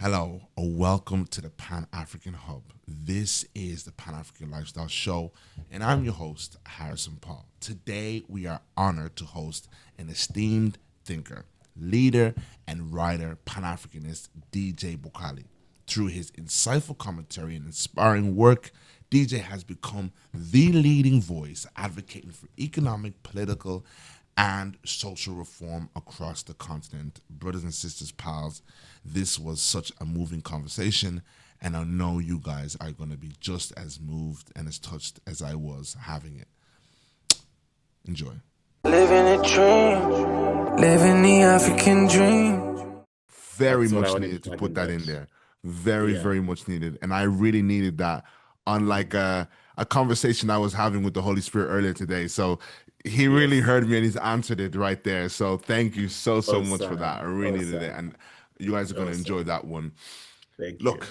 Hello, or welcome to the Pan-African Hub. This is the Pan-African Lifestyle Show, and I'm your host, Harrison Paul. Today, we are honored to host an esteemed thinker, leader, and writer, Pan-Africanist DJ Bwakali. Through his insightful commentary and inspiring work, DJ has become the leading voice advocating for economic, political, and social reform across the continent. Brothers and sisters, pals, this was such a moving conversation, and I know you guys are going to be just as moved and as touched as I was having it. Enjoy. Living a dream, living the African dream. Very much needed to put that in there. Very much needed. And I really needed that on like a conversation I was having with the Holy Spirit earlier today. So he really heard me and he's answered it right there. So thank you so much for that. I really needed it. And you guys are going to enjoy that one. Look,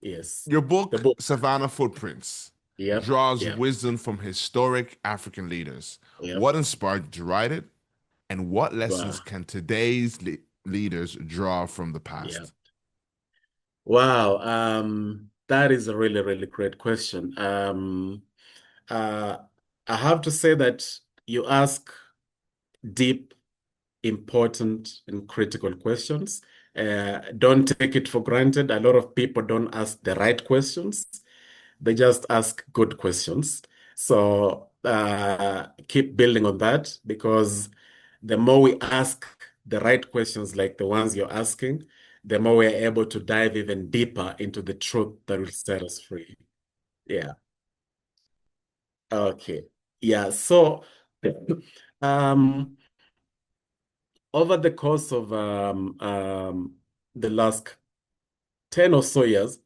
your book, Savannah Footprints, draws wisdom from historic African leaders. What inspired you to write it? And what lessons can today's leaders draw from the past? Wow, that is a really great question. I have to say that you ask deep, important, and critical questions. Don't take it for granted. A lot of people don't ask the right questions. They just ask good questions. So keep building on that, because the more we ask the right questions like the ones you're asking, the more we're able to dive even deeper into the truth that will set us free. Yeah. Okay. Yeah. So um, over the course of the last 10 or so years,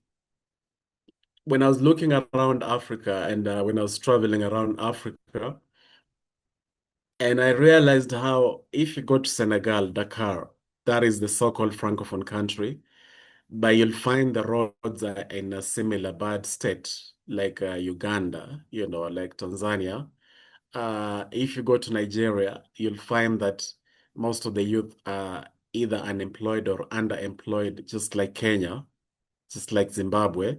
when I was looking around Africa and when I was traveling around Africa, and I realized how if you go to Senegal, Dakar, that is the so-called Francophone country, but you'll find the roads are in a similar bad state, like Uganda, like Tanzania. If you go to Nigeria, you'll find that most of the youth are either unemployed or underemployed, just like Kenya, just like Zimbabwe.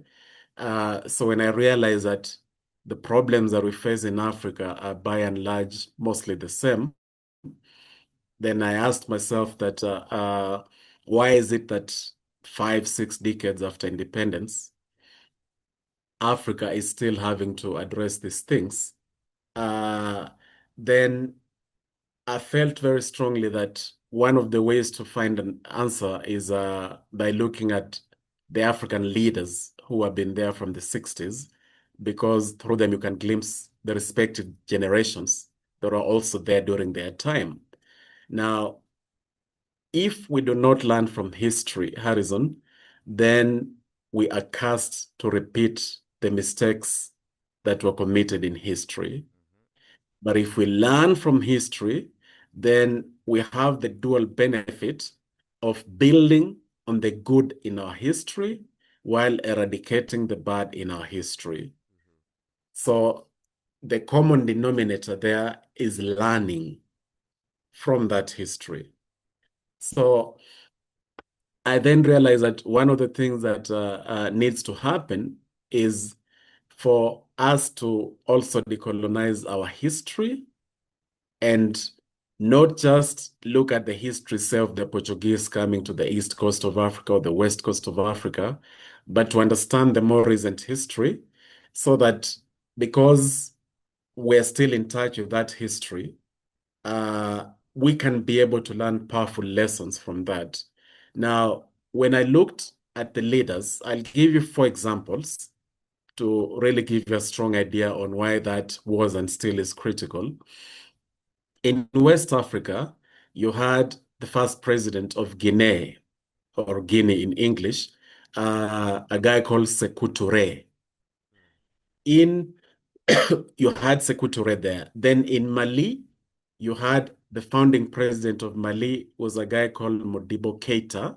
So when I realized that the problems that we face in Africa are by and large mostly the same, then I asked myself that why is it that 5, 6 decades after independence, Africa is still having to address these things? Then I felt very strongly that one of the ways to find an answer is by looking at the African leaders who have been there from the 60s, because through them you can glimpse the respective generations that are also there during their time. Now, if we do not learn from history, Harrison, then we are cast to repeat the mistakes that were committed in history. But if we learn from history, then we have the dual benefit of building on the good in our history while eradicating the bad in our history. So the common denominator there is learning from that history. So I then realized that one of the things that needs to happen is for us to also decolonize our history and not just look at the history of the Portuguese coming to the east coast of Africa or the west coast of Africa, but to understand the more recent history, so that because we're still in touch with that history, we can be able to learn powerful lessons from that. Now, when I looked at the leaders, I'll give you 4 examples to really give you a strong idea on why that was and still is critical. In West Africa, you had the first president of Guinea, or Guinea in English, a guy called Sekou Touré. You had Sekou Touré there. Then in Mali, you had the founding president of Mali was a guy called Modibo Keita.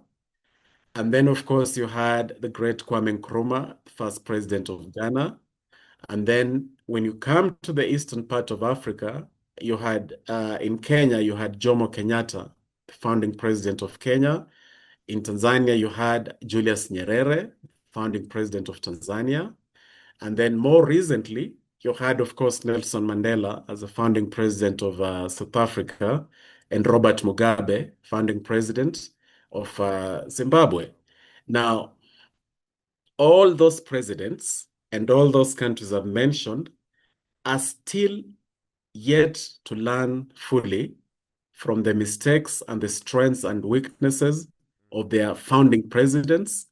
And then, of course, you had the great Kwame Nkrumah, first president of Ghana. And then when you come to the eastern part of Africa, you had, in Kenya, you had Jomo Kenyatta, the founding president of Kenya. In Tanzania, you had Julius Nyerere, founding president of Tanzania. And then more recently, you had, of course, Nelson Mandela as a founding president of South Africa, and Robert Mugabe, founding president of Zimbabwe. Now, all those presidents and all those countries I've mentioned are still yet to learn fully from the mistakes and the strengths and weaknesses of their founding presidents,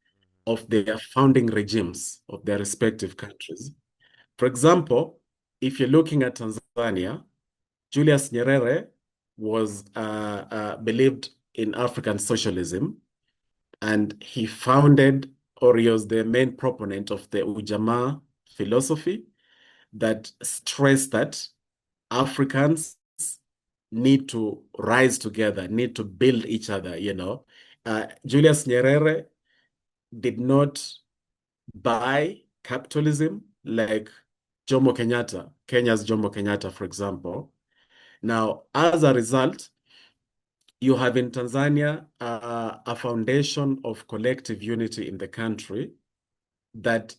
of their founding regimes of their respective countries. For example, if you're looking at Tanzania, Julius Nyerere was believed in African socialism, and he founded, or he was the main proponent of the Ujamaa philosophy that stressed that Africans need to rise together, need to build each other, you know. Julius Nyerere did not buy capitalism like Jomo Kenyatta, Kenya's Jomo Kenyatta, for example. Now, as a result, you have in Tanzania a foundation of collective unity in the country that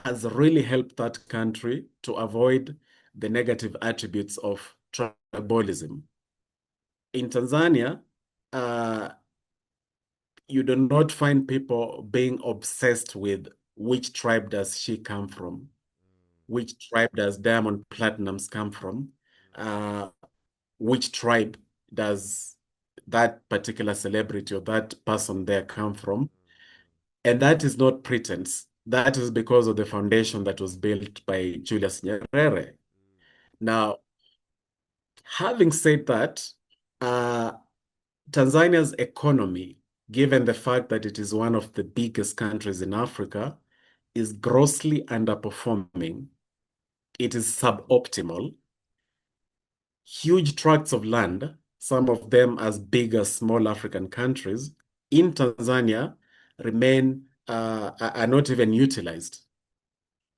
has really helped that country to avoid the negative attributes of tribalism. In Tanzania, you do not find people being obsessed with which tribe does she come from, which tribe does Diamond Platinums come from, which tribe does that particular celebrity or that person there come from. And that is not pretense. That is because of the foundation that was built by Julius Nyerere. Now, having said that, Tanzania's economy, given the fact that it is one of the biggest countries in Africa, is grossly underperforming. It is suboptimal. Huge tracts of land, some of them as big as small African countries, in Tanzania are not even utilized.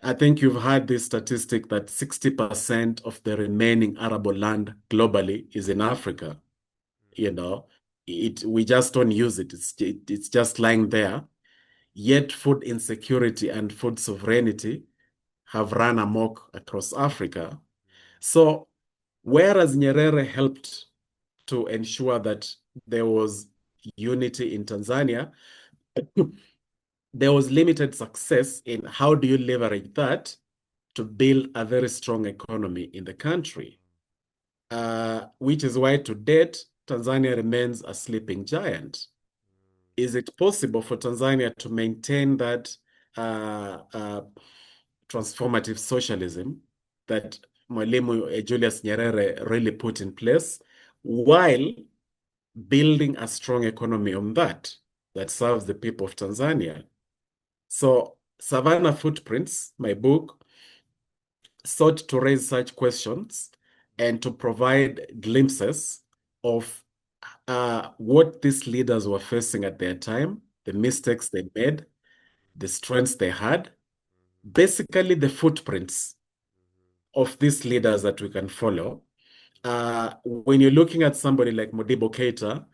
I think you've heard this statistic that 60% of the remaining arable land globally is in Africa. You know, we just don't use it. It's just lying there. Yet food insecurity and food sovereignty have run amok across Africa. So whereas Nyerere helped to ensure that there was unity in Tanzania, there was limited success in how do you leverage that to build a very strong economy in the country, which is why to date, Tanzania remains a sleeping giant. Is it possible for Tanzania to maintain that transformative socialism that Mwalimu Julius Nyerere really put in place while building a strong economy on that serves the people of Tanzania? So Savannah Footprints, my book, sought to raise such questions and to provide glimpses of what these leaders were facing at their time, the mistakes they made, the strengths they had, basically the footprints of these leaders that we can follow. When you're looking at somebody like Modibo Keita,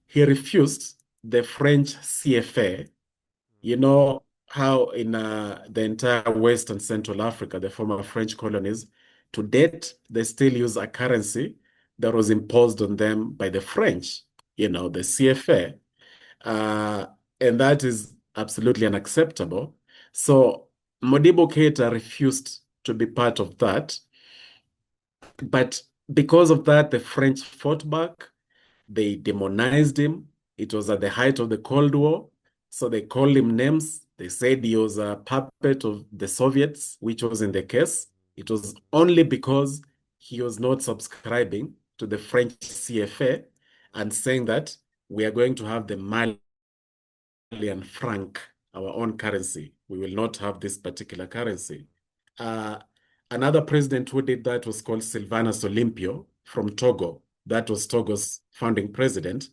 he refused the French CFA. You know how in the entire West and Central Africa, the former French colonies, to date, they still use a currency that was imposed on them by the French, you know, the CFA. And that is absolutely unacceptable. So Modibo Keita refused to be part of that. But because of that, the French fought back. They demonized him. It was at the height of the Cold War. So they called him names. They said he was a puppet of the Soviets, which wasn't the case. It was only because he was not subscribing to the French CFA and saying that we are going to have the Malian franc, our own currency. We will not have this particular currency. Another president who did that was called Sylvanus Olympio from Togo. That was Togo's founding president.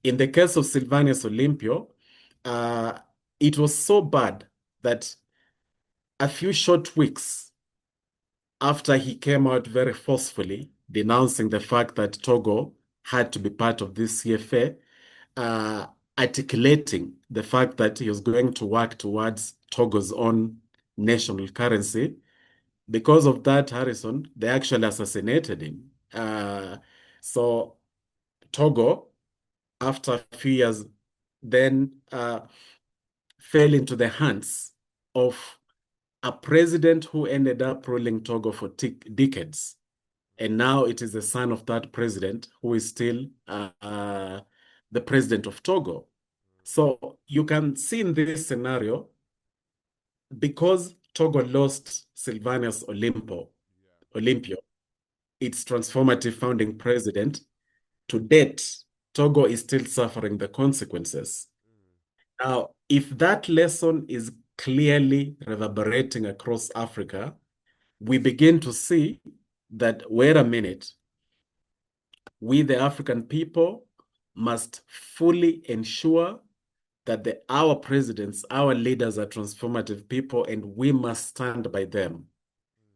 In the case of Sylvanus Olympio, it was so bad that a few short weeks after he came out very forcefully denouncing the fact that Togo had to be part of this CFA, articulating the fact that he was going to work towards Togo's own national currency. Because of that, Harrison, they actually assassinated him. So Togo, after a few years, then fell into the hands of a president who ended up ruling Togo for decades. And now it is the son of that president who is still the president of Togo. So you can see in this scenario, because Togo lost Sylvanus Olympio, its transformative founding president, to date, Togo is still suffering the consequences. Now, if that lesson is clearly reverberating across Africa, we begin to see that, wait a minute, we, the African people, must fully ensure that our presidents, our leaders are transformative people, and we must stand by them.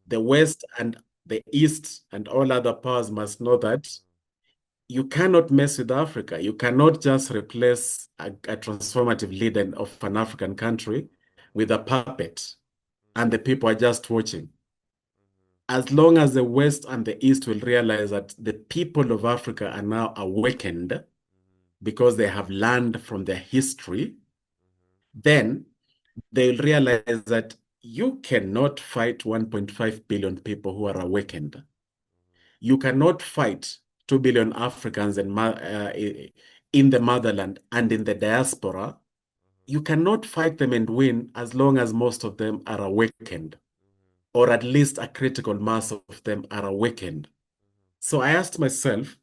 The West and the East and all other powers must know that you cannot mess with Africa. You cannot just replace a transformative leader of an African country with a puppet, and the people are just watching. As long as the West and the East will realize that the people of Africa are now awakened because they have learned from their history, then they'll realize that you cannot fight 1.5 billion people who are awakened. You cannot fight 2 billion Africans in the motherland and in the diaspora. You cannot fight them and win as long as most of them are awakened, or at least a critical mass of them are awakened. So I asked myself,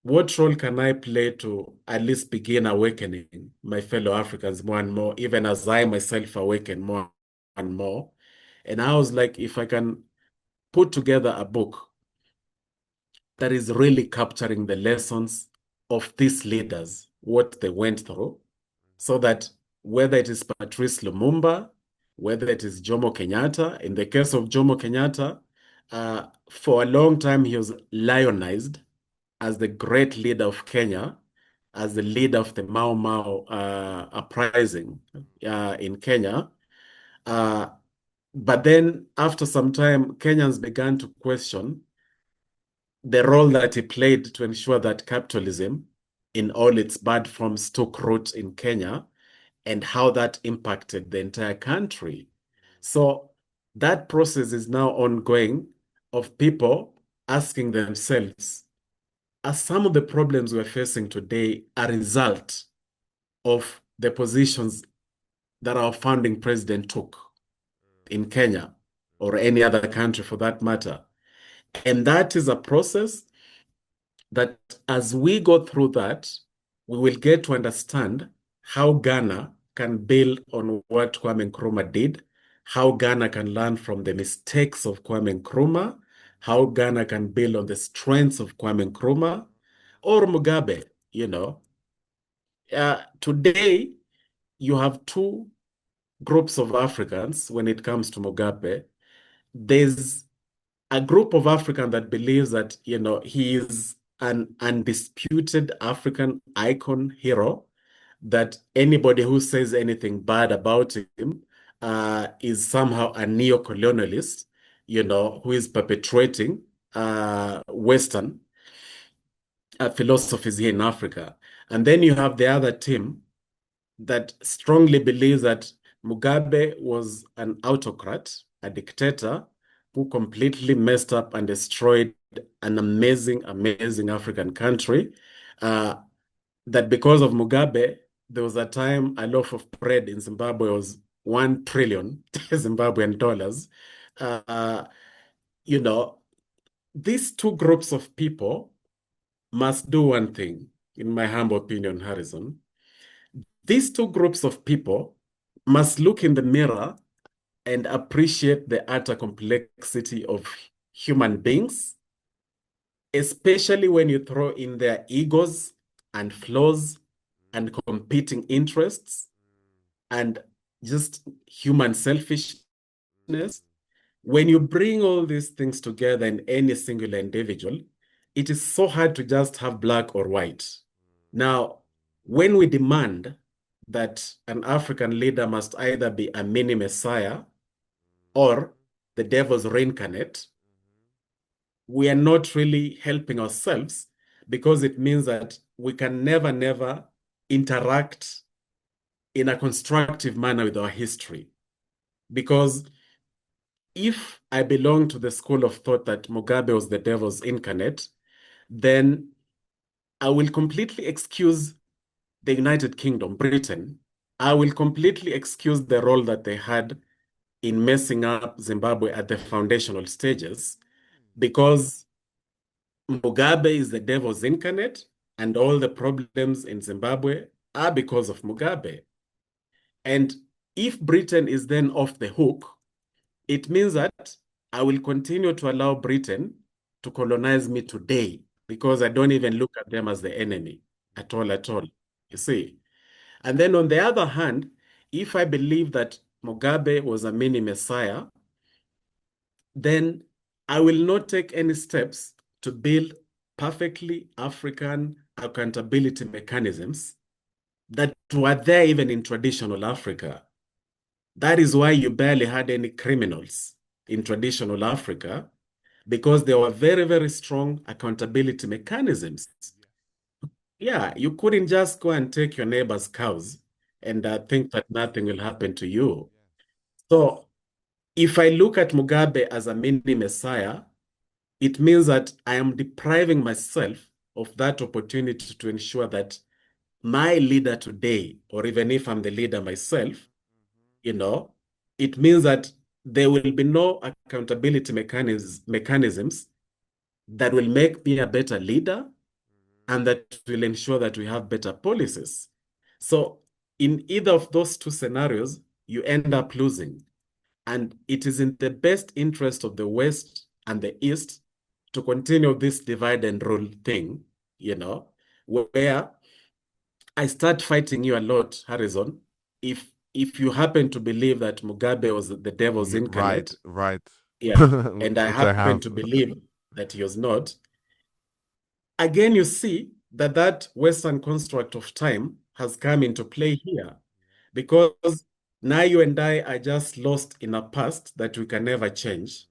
what role can I play to at least begin awakening my fellow Africans more and more, even as I myself awaken more and more? And I was like, if I can put together a book that is really capturing the lessons of these leaders, what they went through, so that whether it is Patrice Lumumba, whether it is Jomo Kenyatta, in the case of Jomo Kenyatta, for a long time he was lionized as the great leader of Kenya, as the leader of the Mau Mau uprising in Kenya. But then after some time, Kenyans began to question the role that he played to ensure that capitalism in all its bad forms took root in Kenya, and how that impacted the entire country. So that process is now ongoing, of people asking themselves, are some of the problems we're facing today a result of the positions that our founding president took in Kenya, or any other country for that matter? And that is a process that, as we go through that, we will get to understand how Ghana can build on what Kwame Nkrumah did, how Ghana can learn from the mistakes of Kwame Nkrumah, how Ghana can build on the strengths of Kwame Nkrumah or Mugabe. Today, you have two groups of Africans when it comes to Mugabe. There's a group of Africans that believes that, he is an undisputed African icon hero, that anybody who says anything bad about him is somehow a neo-colonialist, who is perpetuating Western philosophies here in Africa. And then you have the other team that strongly believes that Mugabe was an autocrat, a dictator, who completely messed up and destroyed an amazing, amazing African country. That because of Mugabe, there was a time a loaf of bread in Zimbabwe was 1 trillion Zimbabwean dollars. These two groups of people must do one thing, in my humble opinion, Harrison. These two groups of people must look in the mirror and appreciate the utter complexity of human beings, especially when you throw in their egos and flaws and competing interests and just human selfishness. When you bring all these things together in any singular individual, it is so hard to just have black or white. Now, when we demand that an African leader must either be a mini messiah or the devil's reincarnate, we are not really helping ourselves, because it means that we can never interact in a constructive manner with our history. Because if I belong to the school of thought that Mugabe was the devil's incarnate, then I will completely excuse the United Kingdom, Britain. I will completely excuse the role that they had in messing up Zimbabwe at the foundational stages, because Mugabe is the devil's incarnate, and all the problems in Zimbabwe are because of Mugabe. And if Britain is then off the hook, it means that I will continue to allow Britain to colonize me today, because I don't even look at them as the enemy at all, you see. And then on the other hand, if I believe that Mugabe was a mini messiah, then I will not take any steps to build perfectly African accountability mechanisms that were there even in traditional Africa. That is why you barely had any criminals in traditional Africa, because there were very strong accountability mechanisms. Yeah, you couldn't just go and take your neighbor's cows and think that nothing will happen to you. So if I look at Mugabe as a mini messiah, it means that I am depriving myself of that opportunity to ensure that my leader today, or even if I'm the leader myself, it means that there will be no accountability mechanisms that will make me a better leader and that will ensure that we have better policies. So in either of those two scenarios, you end up losing. And it is in the best interest of the West and the East to continue this divide and rule thing, where I start fighting you a lot, Harrison, if you happen to believe that Mugabe was the devil's incarnate. Right. Yeah. And I Which I happen have. to believe that he was not. Again, you see that Western construct of time has come into play here, because now you and I are just lost in a past that we can never change,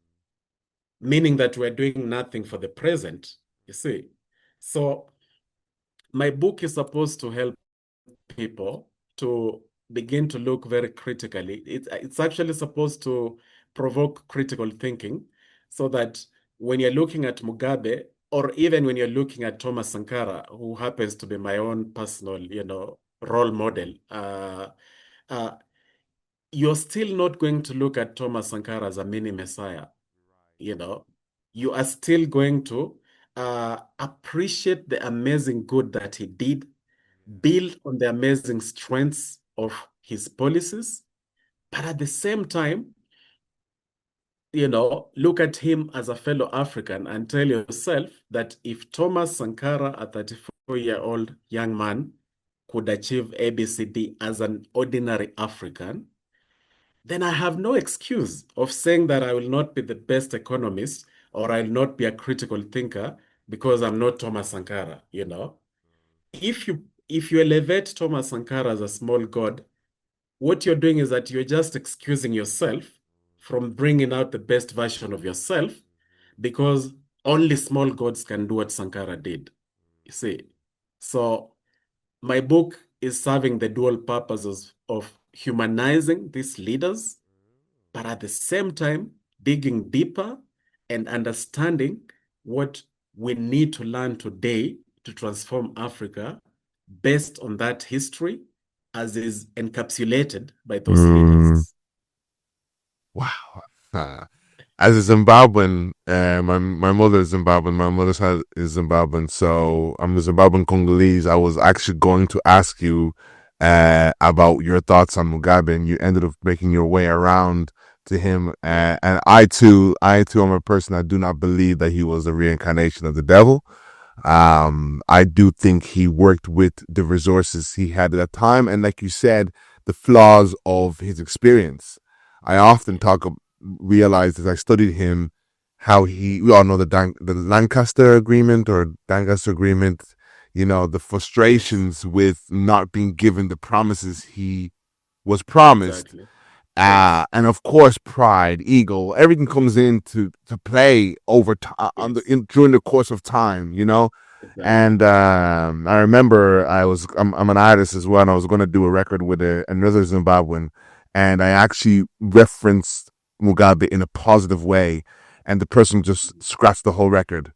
meaning that we're doing nothing for the present, you see. So my book is supposed to help people to begin to look very critically. It's actually supposed to provoke critical thinking, so that when you're looking at Mugabe, or even when you're looking at Thomas Sankara, who happens to be my own personal, role model, you're still not going to look at Thomas Sankara as a mini messiah. You are still going to appreciate the amazing good that he did, build on the amazing strengths of his policies, but at the same time, look at him as a fellow African and tell yourself that if Thomas Sankara, a 34-year-old young man, could achieve ABCD as an ordinary African, then I have no excuse of saying that I will not be the best economist, or I'll not be a critical thinker, because I'm not Thomas Sankara, If you elevate Thomas Sankara as a small god, what you're doing is that you're just excusing yourself from bringing out the best version of yourself, because only small gods can do what Sankara did, you see. So my book is serving the dual purposes of humanizing these leaders, but at the same time, digging deeper and understanding what we need to learn today to transform Africa based on that history as is encapsulated by those leaders. Wow. As a Zimbabwean, my mother is Zimbabwean. My mother's side is Zimbabwean, so I'm a Zimbabwean Congolese. I was actually going to ask you about your thoughts on Mugabe, and you ended up making your way around to him. And I too am a person that do not believe that he was a reincarnation of the devil. I do think he worked with the resources he had at that time, and like you said, the flaws of his experience. I often realized as I studied him how we all know the Lancaster Agreement or Lancaster Agreement. the frustrations with not being given the promises he was promised. Exactly. Yes. And of course, pride, ego, everything comes in to play over Yes. during the course of time. Exactly. And I remember I'm an artist as well, and I was going to do a record with another Zimbabwean, and I actually referenced Mugabe in a positive way, and the person just scratched the whole record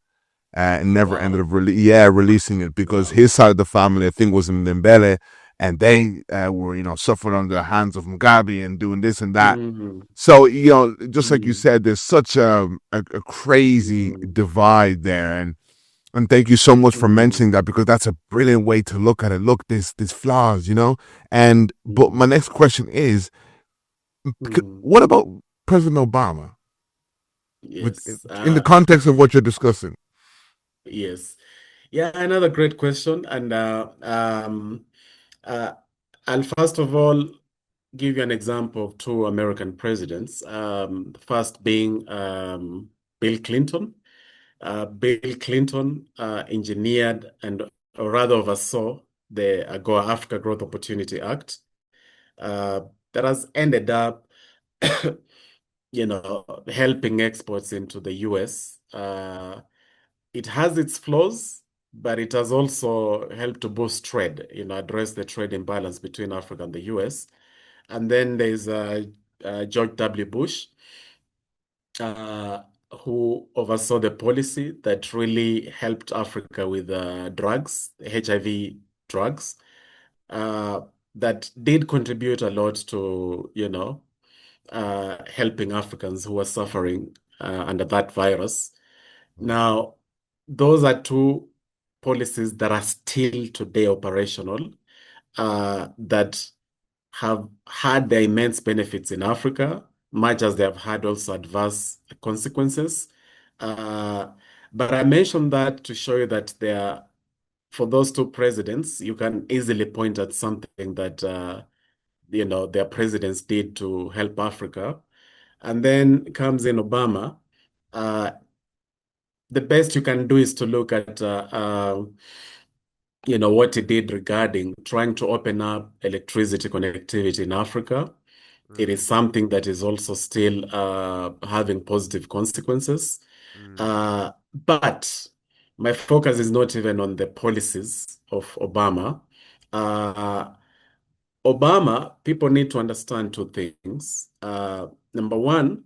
and never ended Wow. up releasing it because Wow. his side of the family, I think, was in Mbele, and they were suffering under the hands of Mugabe and doing this and that. Mm-hmm. So just like you Mm-hmm. said, there's such a crazy Mm-hmm. divide there, and thank you so much for Mm-hmm. mentioning that because that's a brilliant way to look at it. Look, there's flaws. And but Mm-hmm. my next question is, Mm-hmm. what about President Obama with Yes. in the context of what you're discussing? Yes. Yeah, another great question. And uh, I'll first of all give you an example of two American presidents. The first being Bill Clinton. Bill Clinton engineered or rather oversaw the AGOA Africa Growth Opportunity Act uh, that has ended up, helping exports into the US. It has its flaws, but it has also helped to boost trade, address the trade imbalance between Africa and the US. And then there's George W. Bush, uh, who oversaw the policy that really helped Africa with drugs, HIV drugs, uh, that did contribute a lot to, helping Africans who were suffering under that virus. Now, those are two policies that are still today operational, that have had their immense benefits in Africa, much as they have had also adverse consequences. Uh, but I mentioned that to show you that for those two presidents, you can easily point at something that their presidents did to help Africa. And then comes in Obama. Uh, the best you can do is to look at what he did regarding trying to open up electricity connectivity in Africa. It is something that is also still having positive consequences. But my focus is not even on the policies of Obama. Uh, Obama, people need to understand two things. Number one,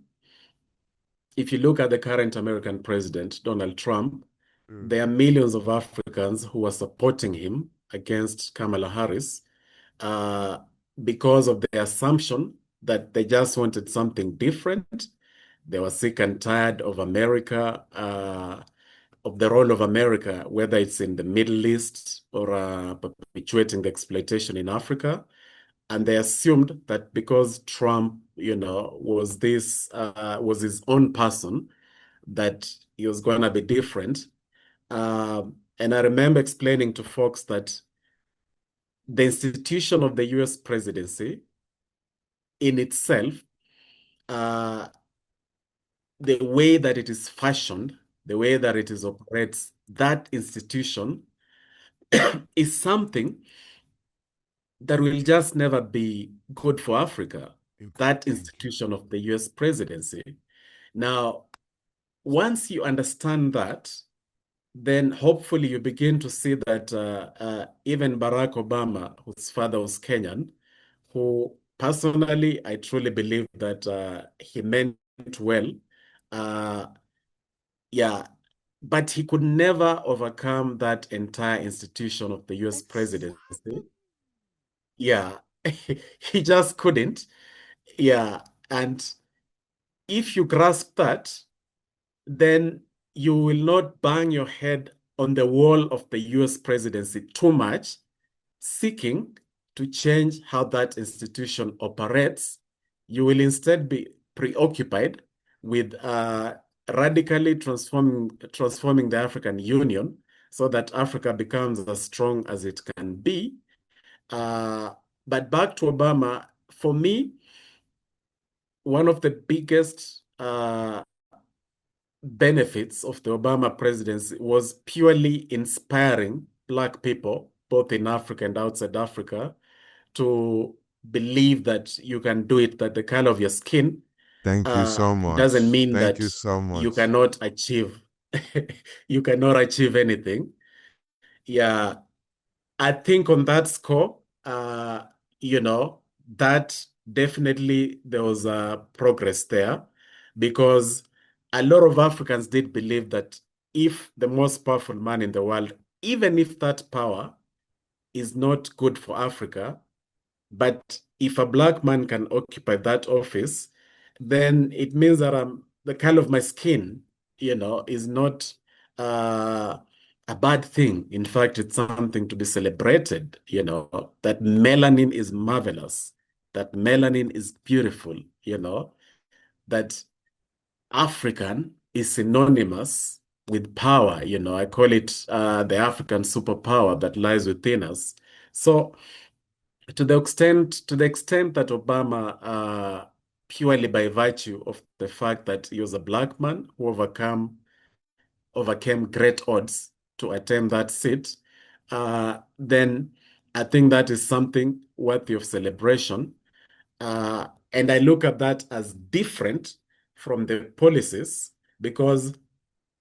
if you look at the current American president, Donald Trump, there are millions of Africans who are supporting him against Kamala Harris uh, because of the assumption that they just wanted something different. They were sick and tired of America, of the role of America, whether it's in the Middle East or perpetuating the exploitation in Africa. And they assumed that because Trump, was his own person, that he was going to be different. And I remember explaining to folks that the institution of the US presidency in itself, uh, the way that it is fashioned, the way that it is operates, that institution is something that will just never be good for Africa, that Thank you. institution of the US presidency. Now, once you understand that, then hopefully you begin to see that even Barack Obama, whose father was Kenyan, who personally I truly believe that he meant well, uh, yeah, but he could never overcome that entire institution of the US presidency. Yeah, he just couldn't. Yeah, and if you grasp that, then you will not bang your head on the wall of the US presidency too much, seeking to change how that institution operates. You will instead be preoccupied with radically transforming the African Union so that Africa becomes as strong as it can be. Uh, but back to Obama, for me, one of the biggest benefits of the Obama presidency was purely inspiring Black people, both in Africa and outside Africa, to believe that you can do it, that the color of your skin Thank you so doesn't much. mean Thank that you so you much. cannot achieve you cannot achieve anything. Yeah, I think on that score, you know, that definitely there was a progress there because a lot of Africans did believe that if the most powerful man in the world, even if that power is not good for Africa, but if a black man can occupy that office, then it means that the color of my skin, is not uh, a bad thing. In fact, it's something to be celebrated, that melanin is marvelous, that melanin is beautiful, that African is synonymous with power. I call it the African superpower that lies within us. So to the extent that Obama, purely by virtue of the fact that he was a black man who overcame great odds to attain that seat, then I think that is something worthy of celebration. And I look at that as different from the policies because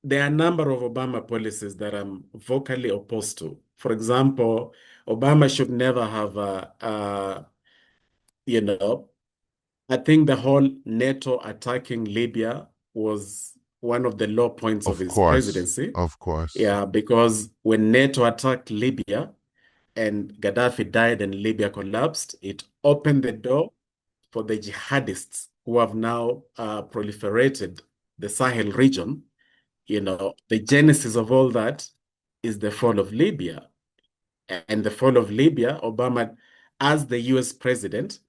there are a number of Obama policies that I'm vocally opposed to. For example, Obama should never have you know, I think the whole NATO attacking Libya was one of the low points of Of his course. presidency. Of course. Yeah, because when NATO attacked Libya and Gaddafi died and Libya collapsed, it opened the door for the jihadists who have now proliferated the Sahel region. The genesis of all that is the fall of Libya. And the fall of Libya, Obama, as the US president,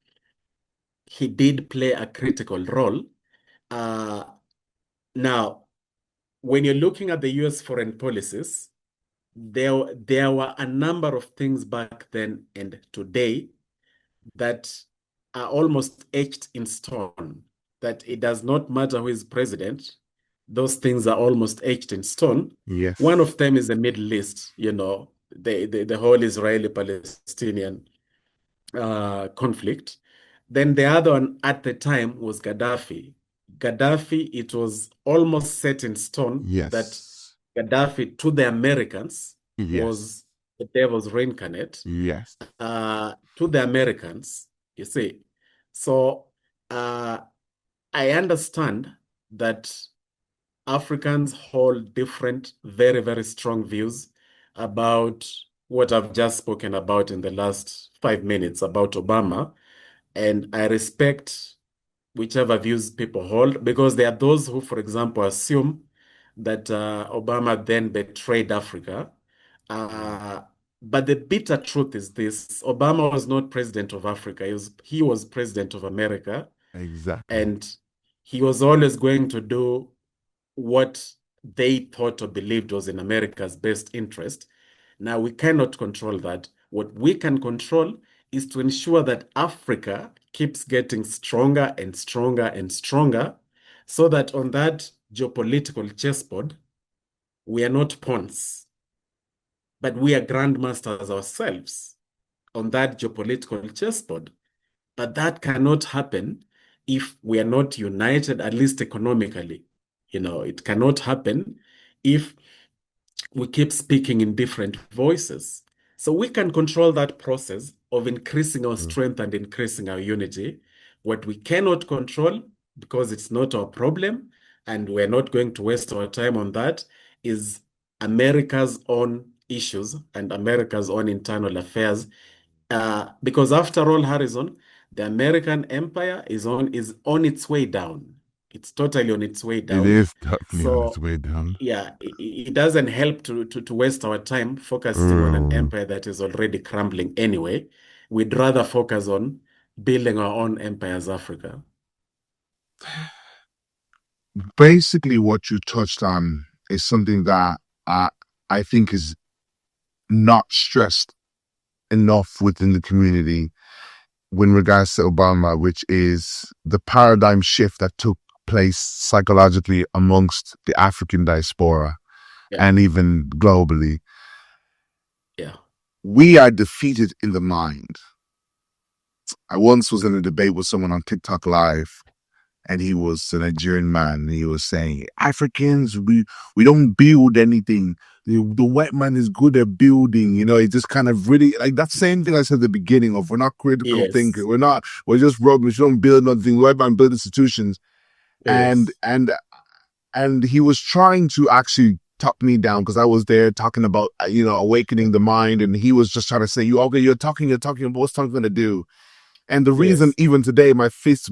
he did play a critical role. Now, when you're looking at the US foreign policies, there were a number of things back then and today that are almost etched in stone, that it does not matter who is president, those things are almost etched in stone. Yes. One of them is the Middle East, the whole Israeli-Palestinian conflict. Then the other one at the time was Gaddafi. Gaddafi, it was almost set in stone that Yes. Gaddafi to the Americans was Yes. the devil's reincarnate. Yes. To the Americans, you see. So I understand that Africans hold different, very, very strong views about what I've just spoken about in the last 5 minutes about Obama. And I respect whichever views people hold because there are those who, for example, assume that Obama then betrayed Africa. But the bitter truth is this: Obama was not president of Africa. He was president of America. Exactly. And he was always going to do what they thought or believed was in America's best interest. Now, we cannot control that. What we can control is to ensure that Africa keeps getting stronger and stronger and stronger so that on that geopolitical chessboard, we are not pawns, but we are grandmasters ourselves on that geopolitical chessboard. But that cannot happen if we are not united, at least economically. It cannot happen if we keep speaking in different voices. So we can control that process of increasing our strength and increasing our unity. What we cannot control, because it's not our problem, and we're not going to waste our time on that, is America's own issues and America's own internal affairs. Because after all, Harrison, the American empire is on its way down. It's totally on its way It down. is definitely on its So way down. yeah, it doesn't help to waste our time focusing on an empire that is already crumbling anyway. We'd rather focus on building our own empire as Africa. Basically, what you touched on is something that I think is not stressed enough within the community when regards to Obama, which is the paradigm shift that took place psychologically amongst the African diaspora Yeah. and even globally. we are defeated in the mind. I once was in a debate with someone on TikTok Live, and he was a Nigerian man, and he was saying, Africans, we don't build anything. The white man is good at building. You know, it just kind of really, like that same thing I said at the beginning of, we're not critical Yes. thinkers. We're just rubbish. We don't build nothing. The white man build institutions. Yes. And he was trying to actually talk me down because I was there talking about, awakening the mind. And he was just trying to say, you're talking, but what's talking going to do? And the reason, Yes. even today, my face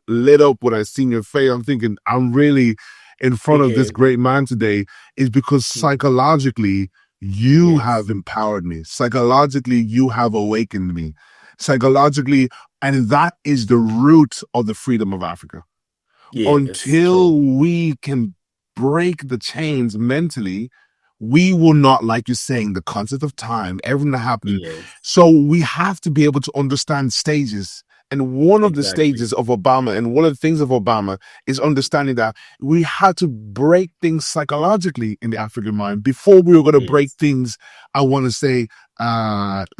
lit up when I seen your face. I'm thinking I'm really in front of this Yes. great man today, is because psychologically you Yes. have empowered me. Psychologically, you have awakened me. Psychologically, and that is the root of the freedom of Africa. Yes. Until True. we can break the chains mentally, we will not, like you're saying, the concept of time, everything that happened. Yes. So we have to be able to understand stages. And one of the stages of Obama, and one of the things of Obama, is understanding that we had to break things psychologically in the African mind before we were going to break things, I want to say,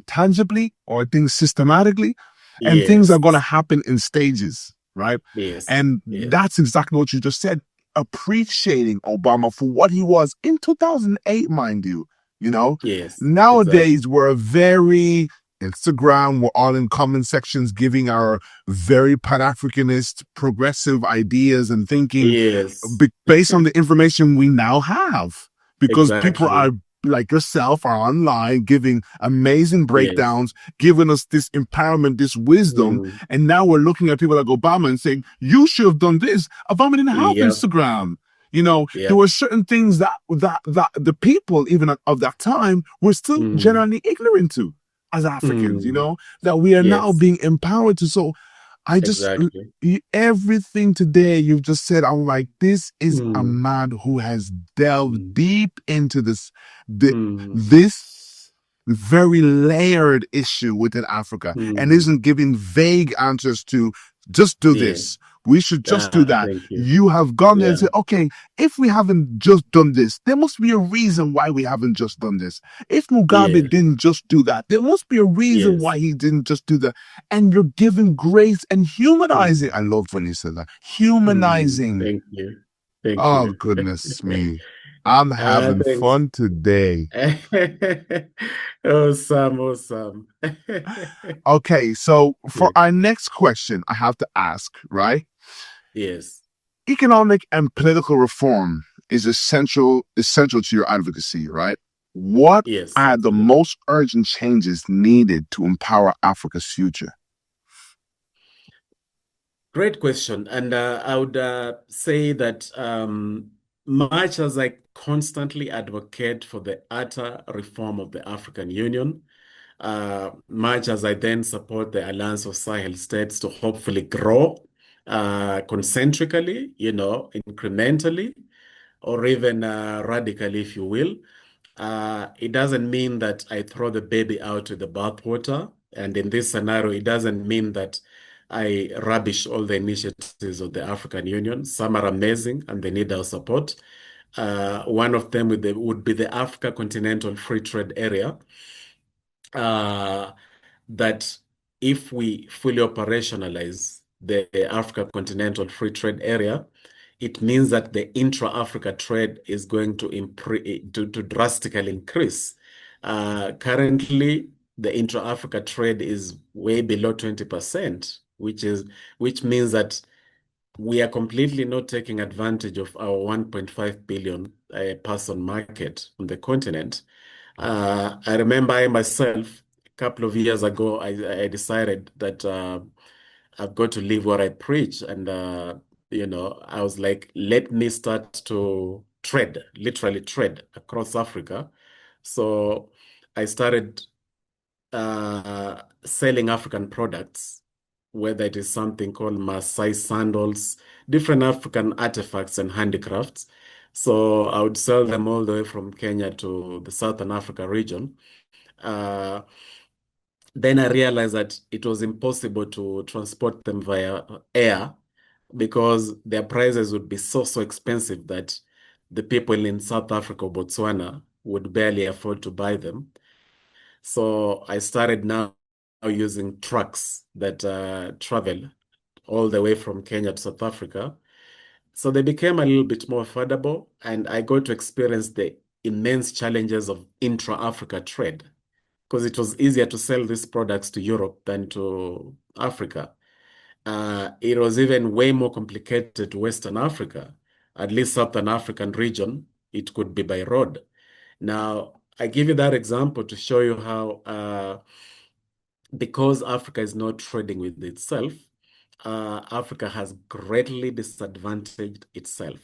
tangibly, or things systematically. And things are going to happen in stages, right? Yes. And that's exactly what you just said. Appreciating Obama for what he was in 2008, mind you. Yes. Nowadays we're very Instagram, we're all in comment sections giving our very Pan-Africanist progressive ideas and thinking based on the information we now have, because people are like yourself are online giving amazing breakdowns, giving us this empowerment, this wisdom. And now we're looking at people like Obama and saying, you should have done this. Obama didn't have Instagram. There were certain things that the people even of that time were still generally ignorant to as Africans, that we are now being empowered to. So I just, everything today you've just said, I'm like, this is a man who has delved deep into this very layered issue within Africa, and isn't giving vague answers to just do this. We should just do that. You have gone there and said, okay, if we haven't just done this, there must be a reason why we haven't just done this. If Mugabe didn't just do that, there must be a reason why he didn't just do that. And you're giving grace and humanizing. I love when you said that. Humanizing. Thank you. Thank you. you. Goodness me. I'm having fun today. Awesome. Okay, so for our next question, I have to ask, right? Yes. Economic and political reform is essential to your advocacy, right? What are the most urgent changes needed to empower Africa's future? Great question. And I would say that much as I constantly advocate for the utter reform of the African Union, much as I then support the Alliance of Sahel States to hopefully grow concentrically, incrementally, or even radically, if you will, it doesn't mean that I throw the baby out with the bathwater. And in this scenario, it doesn't mean that I rubbish all the initiatives of the African Union. Some are amazing and they need our support. One of them would be the Africa Continental Free Trade Area. That if we fully operationalize the Africa Continental Free Trade Area, it means that the intra-Africa trade is going to drastically increase. Currently, the intra-Africa trade is way below 20%, which means that we are completely not taking advantage of our 1.5 billion person market on the continent. I remember I myself, a couple of years ago, I decided that I've got to live what I preach. And, I was like, let me start to literally trade across Africa. So I started selling African products, whether it is something called Maasai sandals, different African artifacts and handicrafts. So I would sell them all the way from Kenya to the Southern Africa region. Then I realized that it was impossible to transport them via air because their prices would be so expensive that the people in South Africa or Botswana would barely afford to buy them. So I started now using trucks that travel all the way from Kenya to South Africa. So they became a little bit more affordable, and I got to experience the immense challenges of intra-Africa trade because it was easier to sell these products to Europe than to Africa. It was even way more complicated to Western Africa. At least Southern African region, it could be by road. Now, I give you that example to show you how, because Africa is not trading with itself, Africa has greatly disadvantaged itself.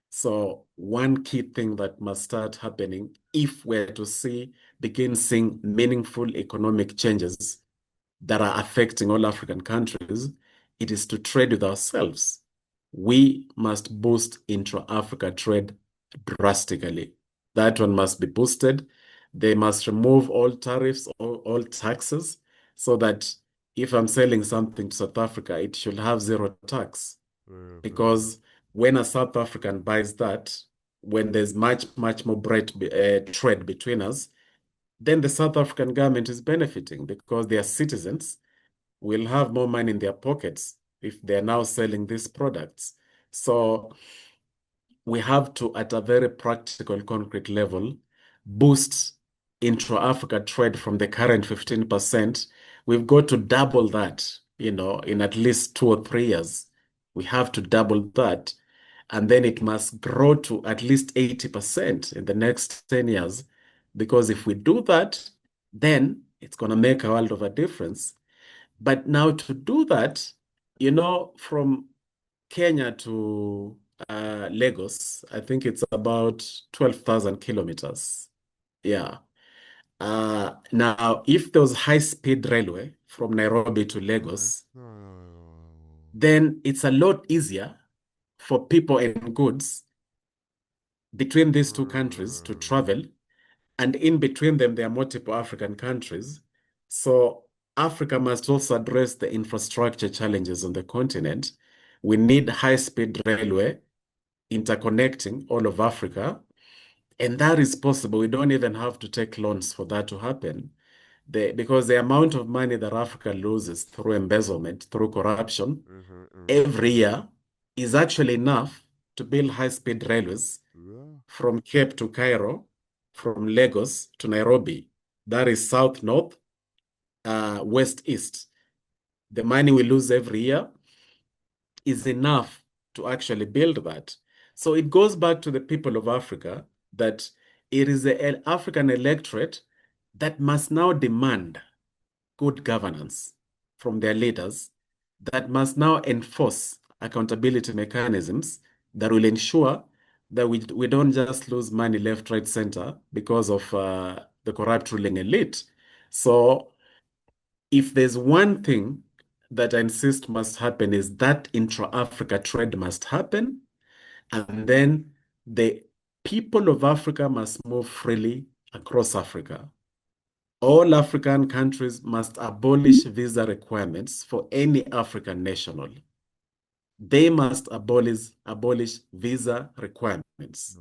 So one key thing that must start happening if we're to begin seeing meaningful economic changes that are affecting all African countries, it is to trade with ourselves. We must boost intra-Africa trade drastically. That one must be boosted. They must remove all tariffs, all taxes, so that if I'm selling something to South Africa, it should have zero tax. Because when a South African buys that, when there's much more trade between us, then the South African government is benefiting because their citizens will have more money in their pockets if they're now selling these products. So we have to, at a very practical, concrete level, boost intra-Africa trade from the current 15%. We've got to double that, in at least 2 or 3 years. We have to double that. And then it must grow to at least 80% in the next 10 years. Because if we do that, then it's going to make a world of a difference. But now to do that, from Kenya to Lagos, I think it's about 12,000 kilometers. Yeah. Now, if there was high-speed railway from Nairobi to Lagos, then it's a lot easier for people and goods between these two countries to travel. And in between them, there are multiple African countries. So Africa must also address the infrastructure challenges on the continent. We need high-speed railway interconnecting all of Africa. And that is possible. We don't even have to take loans for that to happen. Because the amount of money that Africa loses through embezzlement, through corruption, every year is actually enough to build high-speed railways from Cape to Cairo, from Lagos to Nairobi. That is south-north, west-east. The money we lose every year is enough to actually build that. So it goes back to the people of Africa that it is the African electorate that must now demand good governance from their leaders, that must now enforce accountability mechanisms that will ensure that we don't just lose money left, right, center because of the corrupt ruling elite. So if there's one thing that I insist must happen is that intra-Africa trade must happen, and then the people of Africa must move freely across Africa. All African countries must abolish visa requirements for any African national. They must abolish visa requirements.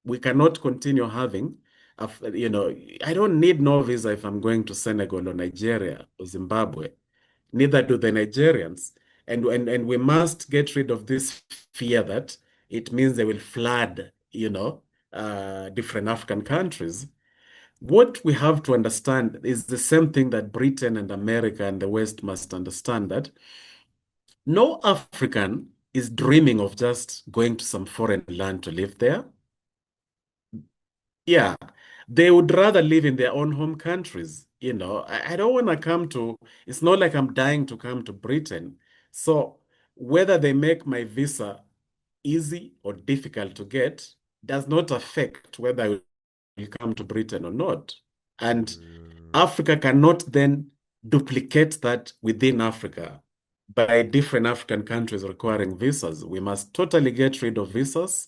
We cannot continue having, I don't need no visa if I'm going to Senegal or Nigeria or Zimbabwe. Neither do the Nigerians. And we must get rid of this fear that it means they will flood, different African countries. What we have to understand is the same thing that Britain and America and the West must understand, that no African is dreaming of just going to some foreign land to live there. Yeah, they would rather live in their own home countries. I don't want to it's not like I'm dying to come to Britain. So whether they make my visa easy or difficult to get does not affect whether I will come to Britain or not. And Africa cannot then duplicate that within Africa by different African countries requiring visas. We must totally get rid of visas.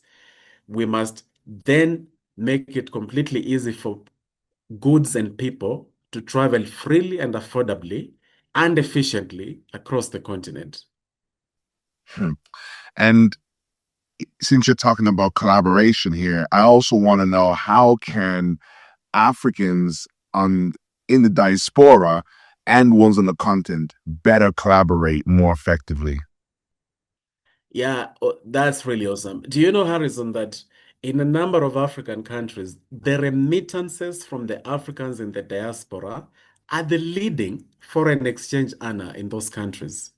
We must then make it completely easy for goods and people to travel freely and affordably and efficiently across the continent. And since you're talking about collaboration here, I also want to know, how can Africans in the diaspora and ones on the continent better collaborate more effectively? Yeah, that's really awesome. Do you know, Harrison, that in a number of African countries, the remittances from the Africans in the diaspora are the leading foreign exchange earner in those countries?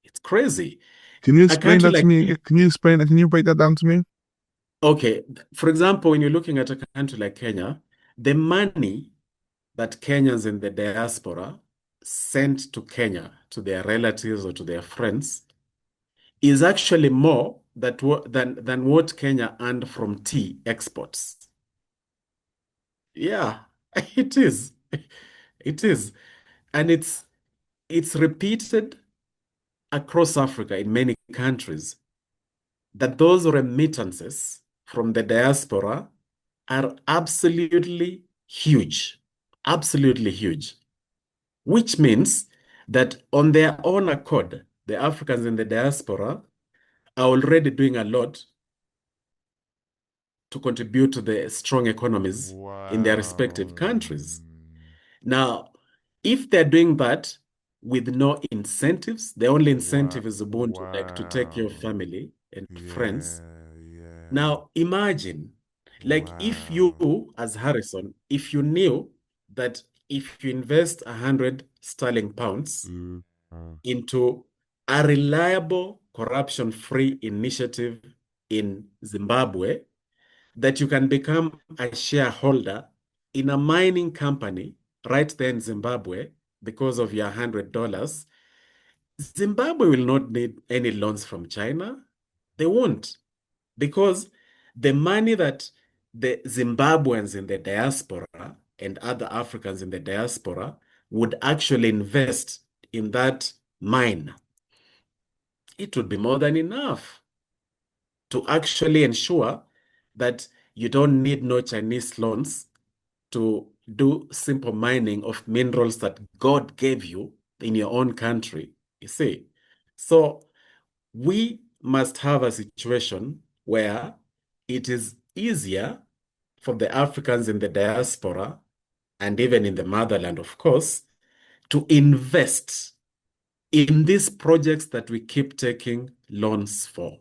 It's crazy. Can you A explain country that to like, me? Can you explain that? Can you break that down to me? okay, for example, when you're looking at a country like Kenya, the money that Kenyans in the diaspora sent to Kenya, to their relatives or to their friends, is actually more than what Kenya earned from tea exports. Yeah, it is. It is. And it's repeated across Africa in many countries that those remittances from the diaspora are absolutely huge. Absolutely huge. Which means that on their own accord, the Africans in the diaspora are already doing a lot to contribute to the strong economies in their respective Wow. countries. Now, if they're doing that with no incentives, the only incentive is Ubuntu, like to take your Wow. family and friends. Yeah. Now, imagine, like if Wow. you, as Harrison, if you knew that if you invest 100 sterling pounds into a reliable, corruption-free initiative in Zimbabwe, that you can become a shareholder in a mining company right there in Zimbabwe because of your $100, Zimbabwe will not need any loans from China. They won't, because the money that the Zimbabweans in the diaspora and other Africans in the diaspora would actually invest in that mine, it would be more than enough to actually ensure that you don't need no Chinese loans to do simple mining of minerals that God gave you in your own country, you see. So we must have a situation where it is easier for the Africans in the diaspora and even in the motherland, of course, to invest in these projects that we keep taking loans for.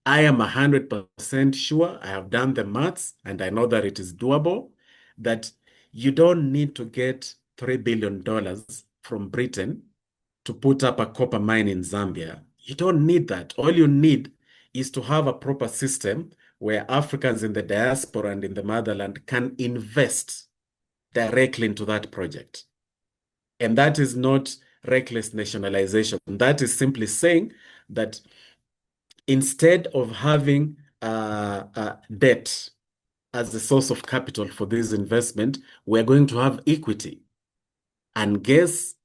I am 100% sure, I have done the maths and I know that it is doable, that you don't need to get $3 billion from Britain to put up a copper mine in Zambia. You don't need that. All you need is to have a proper system where Africans in the diaspora and in the motherland can invest directly into that project. And that is not reckless nationalization. That is simply saying that instead of having debt as the source of capital for this investment, we're going to have equity. And guess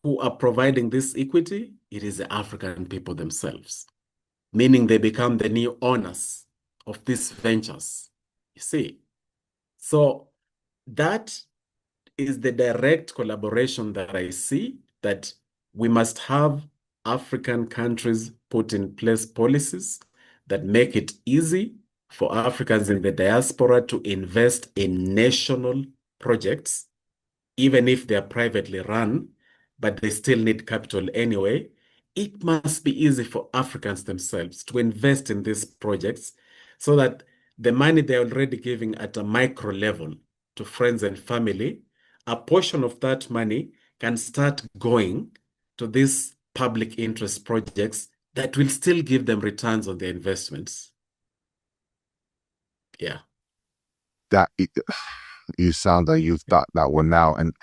who are providing this equity? It is the African people themselves, meaning they become the new owners of these ventures, you see. So that is the direct collaboration that I see, that we must have African countries put in place policies that make it easy for Africans in the diaspora to invest in national projects, even if they are privately run, but they still need capital anyway. It must be easy for Africans themselves to invest in these projects so that the money they're already giving at a micro level to friends and family, a portion of that money can start going to these public interest projects that will still give them returns on their investments. Yeah. You sound like you've thought that one out. And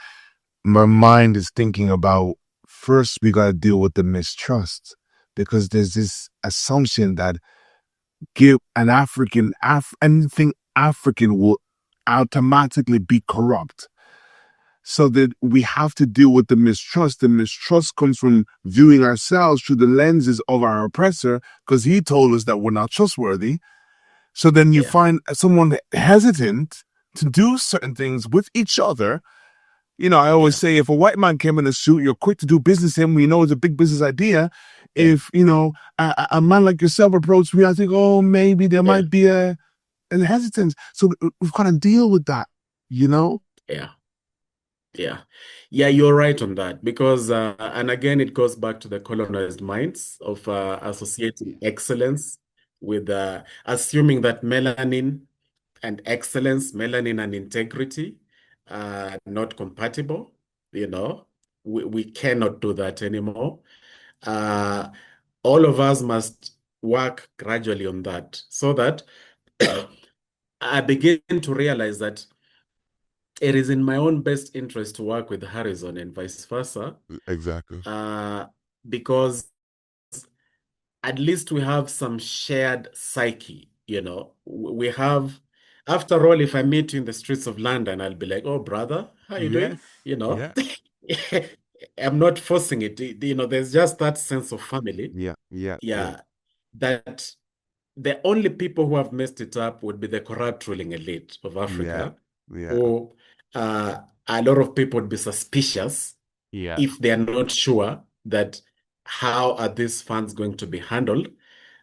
my mind is thinking about, first we got to deal with the mistrust, because there's this assumption that give an anything African will automatically be corrupt. So that we have to deal with the mistrust. The mistrust comes from viewing ourselves through the lenses of our oppressor, because he told us that we're not trustworthy. So then you find someone hesitant to do certain things with each other. You know, I always say, if a white man came in a suit, you're quick to do business with him. We know it's a big business idea. If, you know, a man like yourself approached me, I think, oh, maybe there might be a hesitance. So we've got to deal with that, you know? Yeah. Yeah. Yeah, you're right on that because, and again, it goes back to the colonized minds of associating excellence with assuming that melanin and excellence, melanin and integrity are not compatible. You know, we cannot do that anymore. Uh, all of us must work gradually on that so that I begin to realize that it is in my own best interest to work with Harrison and vice versa, Exactly. because at least we have some shared psyche, you know. We have, after all, if I meet you in the streets of London, I'll be like, "Oh, brother, how you Yes. doing?" You know, Yeah. I'm not forcing it. You know, there's just that sense of family. Yeah. Yeah. Yeah. Yeah, that the only people who have messed it up would be the corrupt ruling elite of Yeah. Africa, Yeah. who a lot of people would be suspicious Yeah. if they are not sure that how are these funds going to be handled.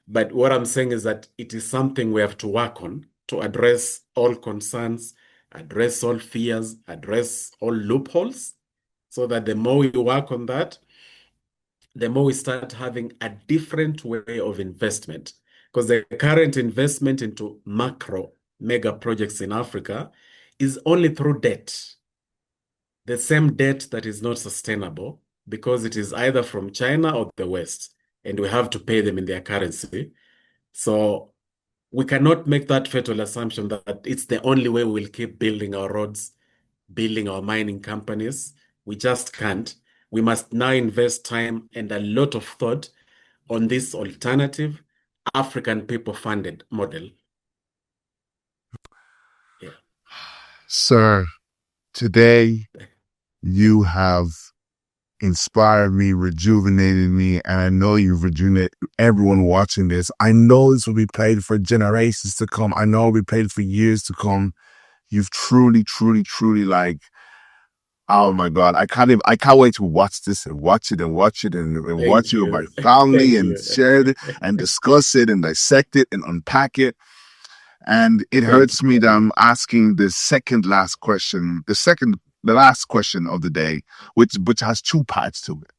But what I'm saying is that it is something we have to work on to address all concerns, address all fears, address all loopholes, so that the more we work on that, the more we start having a different way of investment. Because the current investment into macro mega projects in Africa is only through debt, the same debt that is not sustainable because it is either from China or the West, and we have to pay them in their currency. So we cannot make that fatal assumption that it's the only way we will keep building our roads, building our mining companies. We just can't. We must now invest time and a lot of thought on this alternative African people funded model. Yeah. Sir, today you have inspired me, rejuvenated me, and I know you've rejuvenated everyone watching this. I know this will be played for generations to come. I know it'll be played for years to come. You've truly, truly, truly like, oh my God, I can't wait to watch this and watch it and watch it and watch Thank it with my you. family Thank and you. share it and discuss it and dissect it and unpack it. And it Thank hurts me that I'm asking the last question of the day, which has two parts to it.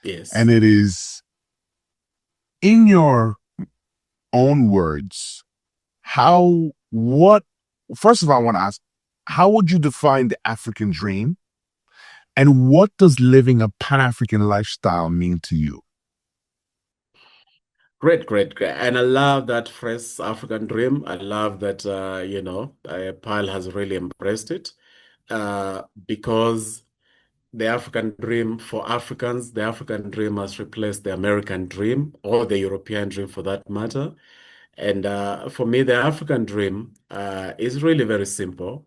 you. Yes. And it is, in your own words, first of all, I want to ask, how would you define the African dream? And what does living a Pan-African lifestyle mean to you? Great, great, great. And I love that phrase, African dream. I love that, Pal has really embraced it because the African dream for Africans, the African dream has replaced the American dream or the European dream for that matter. And for me, the African dream is really very simple.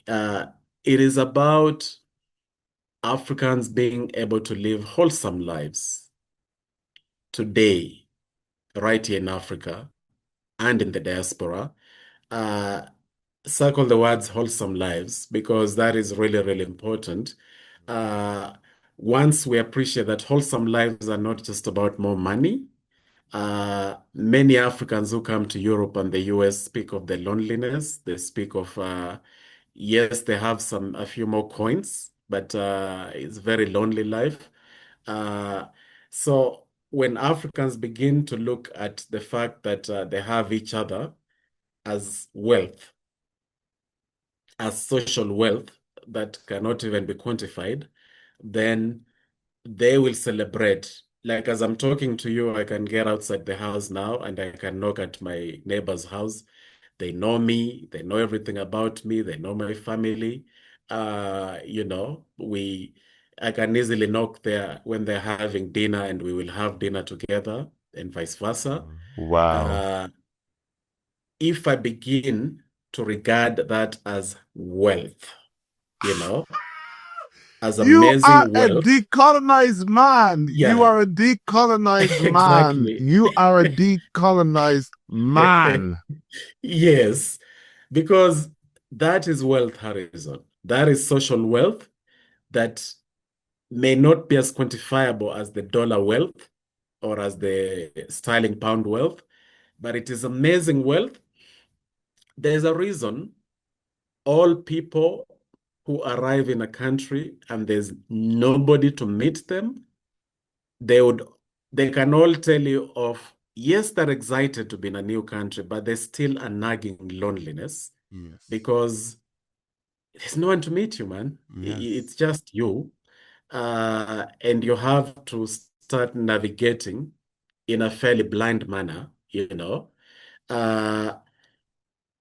Uh, it is about Africans being able to live wholesome lives today, right here in Africa and in the diaspora. Uh, Circle the words wholesome lives because that is really, really important. Uh, Once we appreciate that wholesome lives are not just about more money, many Africans who come to Europe and the US speak of the loneliness. They speak of, yes, they have a few more coins, but it's a very lonely life. Uh, so when Africans begin to look at the fact that they have each other as wealth, as social wealth that cannot even be quantified, then they will celebrate. Like as I'm talking to you, I can get outside the house now and I can knock at my neighbor's house. They know me, they know everything about me, they know my family. I can easily knock there when they're having dinner and we will have dinner together and vice versa. Wow. Uh, if I begin to regard that as wealth, you know, as You are amazing a wealth. decolonized man. You Yeah, are a decolonized man. exactly. You are a decolonized man. Yes, because that is wealth, Harrison. That is social wealth that may not be as quantifiable as the dollar wealth or as the sterling pound wealth, but it is amazing wealth. There's a reason all people who arrive in a country and there's nobody to meet them, they can all tell you of, yes, they're excited to be in a new country, but there's still a nagging loneliness Yes. because there's no one to meet you, man. Yes. It's just you. And you have to start navigating in a fairly blind manner, you know.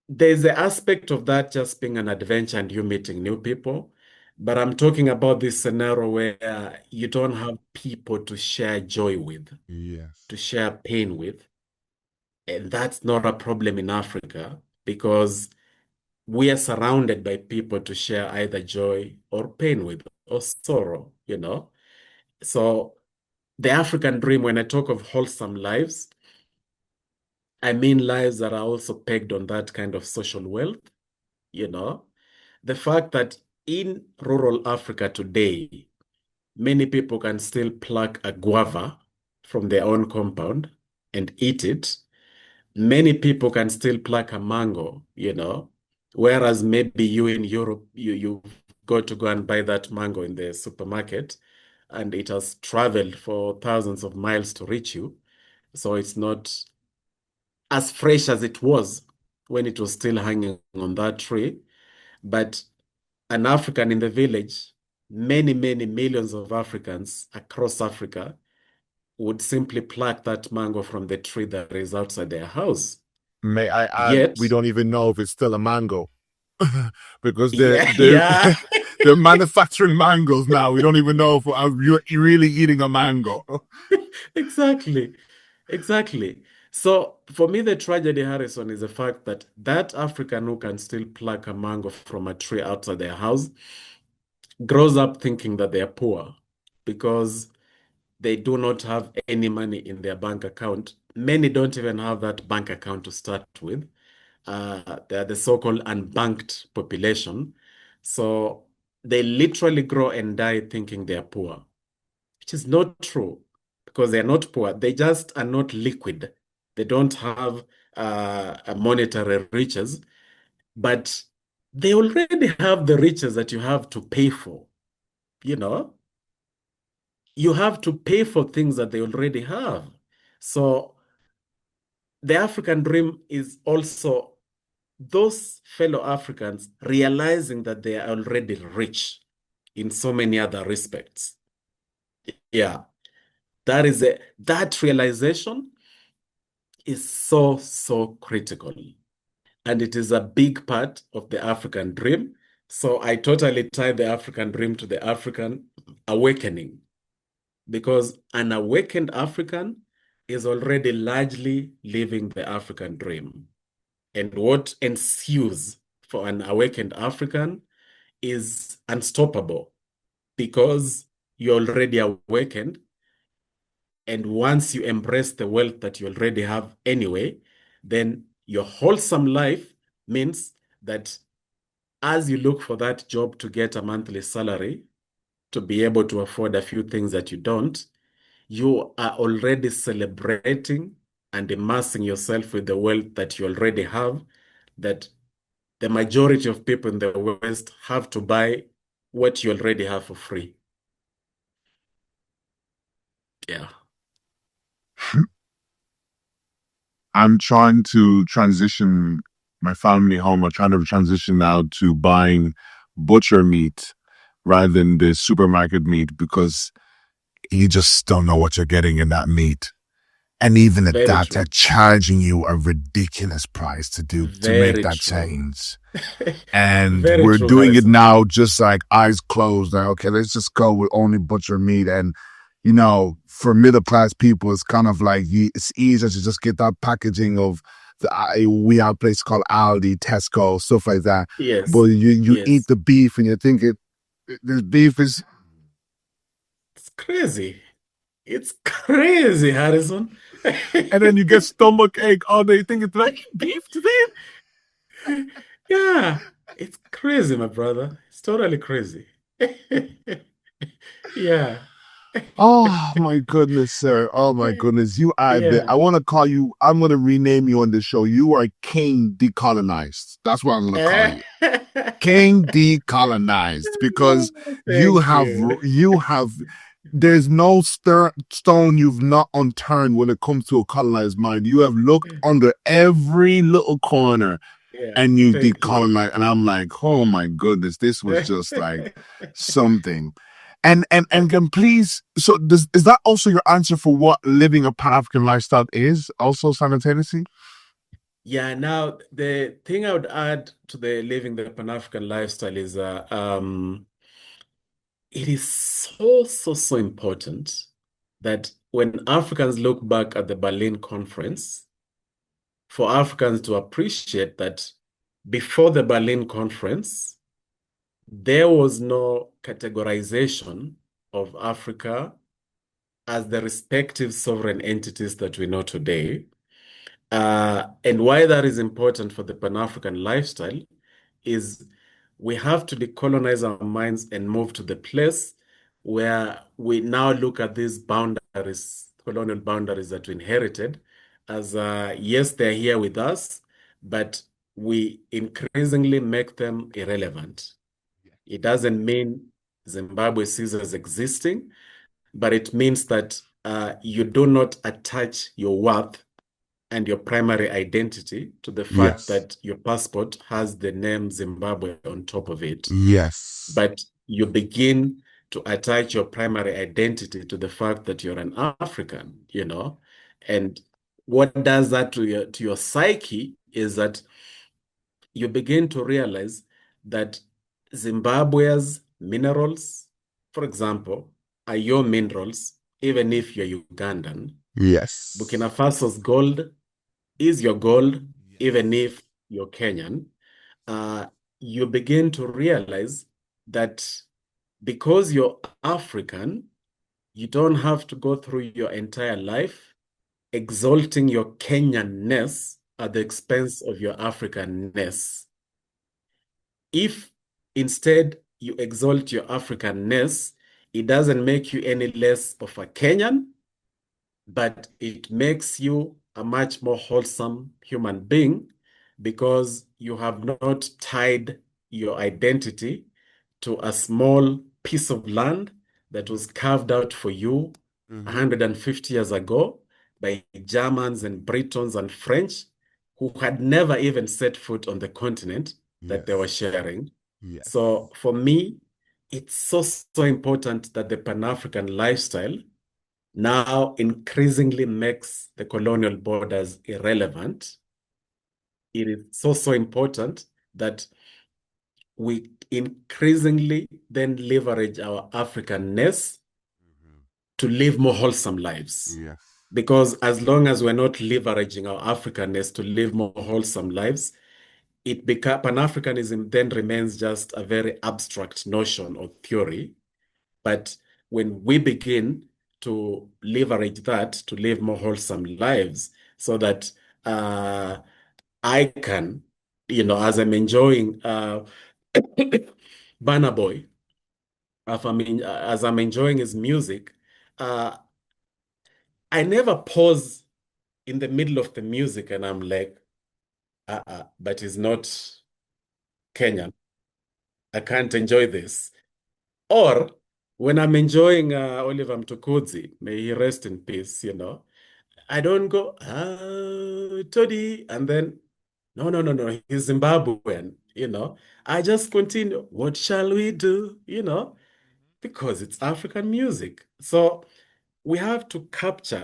There's the aspect of that just being an adventure and you meeting new people. But I'm talking about this scenario where you don't have people to share joy with, Yes. to share pain with. And that's not a problem in Africa because we are surrounded by people to share either joy or pain with or sorrow, you know. So the African dream, when I talk of wholesome lives, I mean lives that are also pegged on that kind of social wealth, you know. The fact that in rural Africa today, many people can still pluck a guava from their own compound and eat it. Many people can still pluck a mango, you know, whereas maybe you in Europe, you go to go and buy that mango in the supermarket and it has traveled for thousands of miles to reach you. So it's not as fresh as it was when it was still hanging on that tree. But an African in the village, many, many millions of Africans across Africa would simply pluck that mango from the tree that is outside their house. May I add, Yet, we don't even know if it's still a mango because yeah. they're manufacturing mangoes now. We don't even know if you're really eating a mango. Exactly. Exactly. So for me, the tragedy, Harrison, is the fact that that African who can still pluck a mango from a tree outside their house grows up thinking that they are poor because they do not have any money in their bank account. Many don't even have that bank account to start with. They're the so-called unbanked population. So they literally grow and die thinking they're poor, which is not true because they're not poor. They just are not liquid. They don't have a monetary riches, but they already have the riches that you have to pay for. You know, you have to pay for things that they already have. So the African dream is also those fellow Africans realizing that they are already rich in so many other respects. Yeah, that realization is so, so critical. And it is a big part of the African dream. So I totally tie the African dream to the African awakening because an awakened African is already largely living the African dream. And what ensues for an awakened African is unstoppable because you're already awakened. And once you embrace the wealth that you already have anyway, then your wholesome life means that as you look for that job to get a monthly salary, to be able to afford a few things that you don't, you are already celebrating and immersing yourself with the wealth that you already have, that the majority of people in the West have to buy what you already have for free. Yeah. I'm trying to transition my family home. I'm trying to transition now to buying butcher meat rather than the supermarket meat because you just don't know what you're getting in that meat. And even at Very that, true. they're charging you a ridiculous price to make Very that true. change. And Very we're true, doing it Harrison. now just like eyes closed. Like, okay, let's just go with only butcher meat. And, you know, for middle class people, it's kind of like it's easier to just get that packaging of we have a place called Aldi, Tesco, stuff like that. But Yes. you eat Yes. the beef and you think this beef is. It's crazy. It's crazy, Harrison. And then you get stomach ache all day. You think it's like beef today? Yeah, it's crazy, my brother. It's totally crazy. Yeah. Oh my goodness, sir. Oh my goodness. You are the, Yeah. I want to call you, I'm going to rename you on the show. You are King Decolonized. That's what I'm going to call you. King Decolonized, because Thank you. you have, there's no stone you've not unturned when it comes to a colonized mind. You have looked under every little corner Yeah, and you thank you. decolonize. And I'm like, oh my goodness, this was just like something. And can please, so is that also your answer for what living a Pan-African lifestyle is also simultaneously? Yeah, now the thing I would add to the living the Pan-African lifestyle is it is so important that when Africans look back at the Berlin Conference, for Africans to appreciate that before the Berlin Conference, there was no categorization of Africa as the respective sovereign entities that we know today. And why that is important for the Pan-African lifestyle is we have to decolonize our minds and move to the place where we now look at these boundaries, colonial boundaries that we inherited, as yes, they're here with us, but we increasingly make them irrelevant. It doesn't mean Zimbabwe ceases existing, but it means that you do not attach your worth and your primary identity to the fact Yes. that your passport has the name Zimbabwe on top of it. Yes. But you begin to attach your primary identity to the fact that you're an African, you know? And what does that to your psyche is that you begin to realize that Zimbabwe's minerals, for example, are your minerals, even if you're Ugandan. Yes. Burkina Faso's gold is your gold, even if you're Kenyan. You begin to realize that because you're African, you don't have to go through your entire life exalting your Kenyanness at the expense of your Africanness. If instead you exalt your Africanness, it doesn't make you any less of a Kenyan, but it makes you a much more wholesome human being because you have not tied your identity to a small piece of land that was carved out for you 150 years ago by Germans and Britons and French who had never even set foot on the continent that they were sharing. Yes. So for me, it's so important that the Pan-African lifestyle now increasingly makes the colonial borders irrelevant. It is so important that we increasingly then leverage our Africanness to live more wholesome lives. Yes. Because as long as we're not leveraging our Africanness to live more wholesome lives, Pan-Africanism then remains just a very abstract notion or theory. But when we begin to leverage that to live more wholesome lives, so that I can, as I'm enjoying Burna Boy, as I'm enjoying his music, I never pause in the middle of the music and I'm like, but he's not Kenyan. I can't enjoy this. Or when I'm enjoying Oliver Mtukudzi, may he rest in peace, I don't go, Toddy, and then, no, he's Zimbabwean, I just continue, what shall we do, because it's African music. So we have to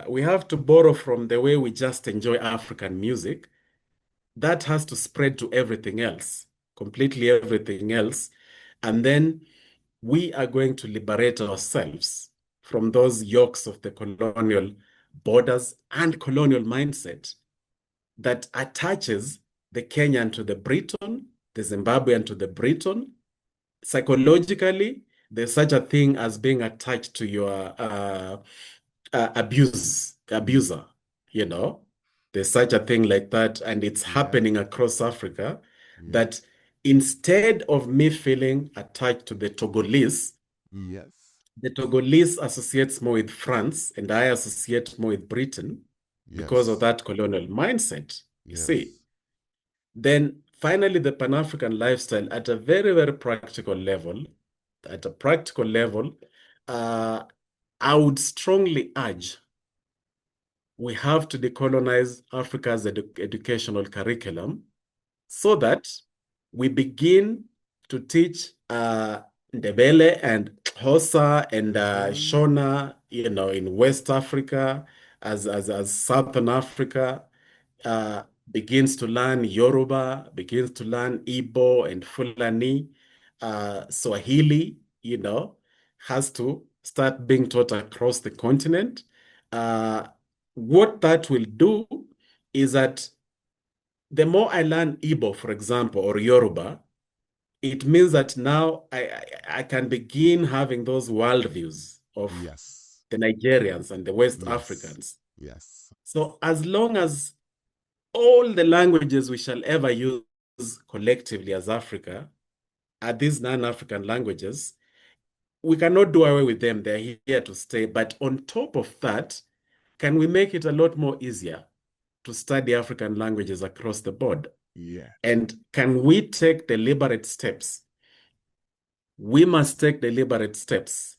we have to borrow from the way we just enjoy African music. That has to spread to everything else, completely everything else. And then we are going to liberate ourselves from those yokes of the colonial borders and colonial mindset that attaches the Kenyan to the Briton, the Zimbabwean to the Briton. Psychologically, there's such a thing as being attached to your abuser, There's such a thing like that, and it's happening across Africa, that instead of me feeling attached to the Togolese, the Togolese associates more with France, and I associate more with Britain because of Yes. that colonial mindset, you Yes. see. Then finally, the Pan-African lifestyle at a very, very practical level, I would strongly urge we have to decolonize Africa's educational curriculum so that we begin to teach Ndebele and Xhosa and Shona, in West Africa, as Southern Africa begins to learn Yoruba, begins to learn Igbo and Fulani, Swahili, has to start being taught across the continent. What that will do is that the more I learn Igbo, for example, or Yoruba, it means that now I can begin having those worldviews of Yes. the Nigerians and the West Yes. Africans. Yes. So as long as all the languages we shall ever use collectively as Africa are these non-African languages, we cannot do away with them. They're here to stay. But on top of that, can we make it a lot more easier to study African languages across the board? Yeah. And can we take deliberate steps? We must take deliberate steps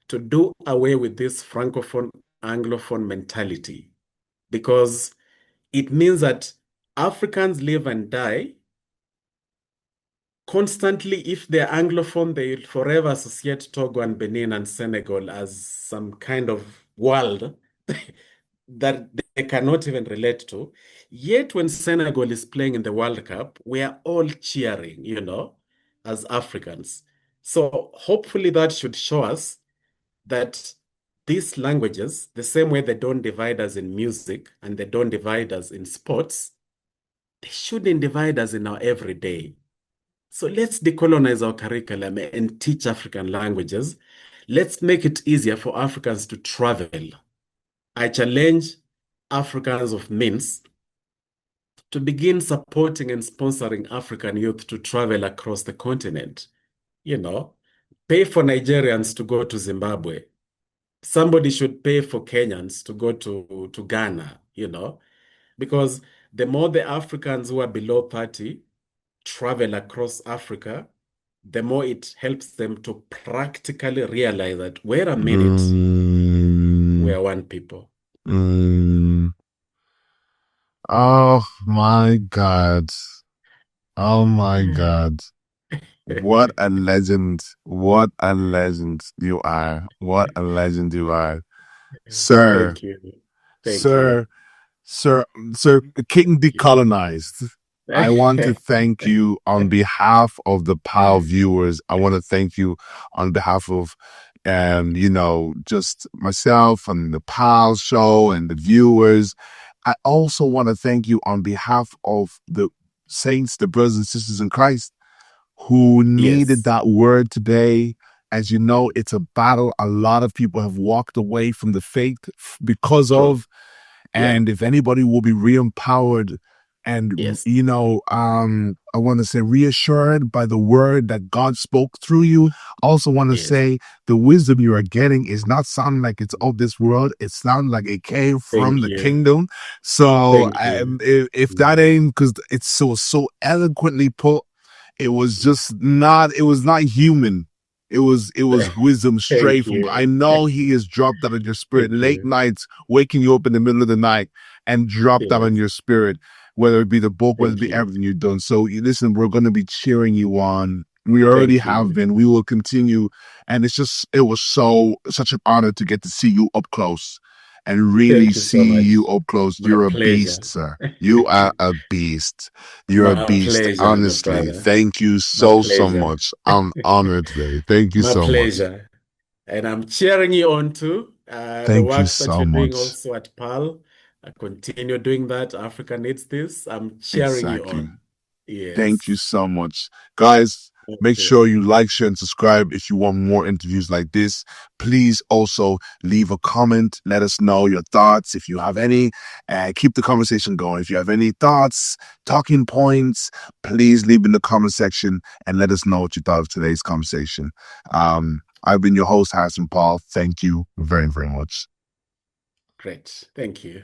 to do away with this Francophone, Anglophone mentality, because it means that Africans live and die constantly. If they're Anglophone, they forever associate Togo and Benin and Senegal as some kind of world that they cannot even relate to. Yet when Senegal is playing in the World Cup, we are all cheering, as Africans. So hopefully that should show us that these languages, the same way they don't divide us in music and they don't divide us in sports, they shouldn't divide us in our everyday. So let's decolonize our curriculum and teach African languages. Let's make it easier for Africans to travel. I challenge Africans of means to begin supporting and sponsoring African youth to travel across the continent. Pay for Nigerians to go to Zimbabwe. Somebody should pay for Kenyans to go to Ghana, because the more the Africans who are below 30 travel across Africa, the more it helps them to practically realize that, wait a minute, we are one people. Oh my God. Oh my God. What a legend. What a legend you are. What a legend you are. Sir. Thank you. Sir. King Decolonized. I want to thank you on behalf of the PAL viewers. I want to thank you on behalf of, just myself and the PAL show and the viewers. I also want to thank you on behalf of the saints, the brothers and sisters in Christ who needed that word today. As you know, it's a battle a lot of people have walked away from the faith because of. And if anybody will be re-empowered and, I want to say reassured by the word that God spoke through you. I also want to say the wisdom you are getting is not sounding like it's of this world. It sounds like it came from the kingdom. So if that ain't, because it's so eloquently put, it was not human. It was wisdom straight from God. I know he has dropped that on your spirit. Late nights, waking you up in the middle of the night and dropped that on your spirit, whether it be the book, whether it be everything you've done. So listen, we're going to be cheering you on. We already have been. We will continue. And it was such an honor to get to see you up close and really see you up close. You're a beast, sir. You are a beast. You're a beast. Honestly, thank you so much. I'm honored today. Thank you so much. My pleasure. And I'm cheering you on too. The work that you're doing also at PAL. Continue doing that. Africa needs this. I'm cheering you on. Yes. Thank you so much. Guys, make sure you like, share, and subscribe if you want more interviews like this. Please also leave a comment. Let us know your thoughts. If you have any, keep the conversation going. If you have any thoughts, talking points, please leave in the comment section and let us know what you thought of today's conversation. I've been your host, Harrison Paul. Thank you very, very much. Great. Thank you.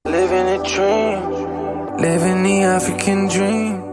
Living a dream, living the African dream.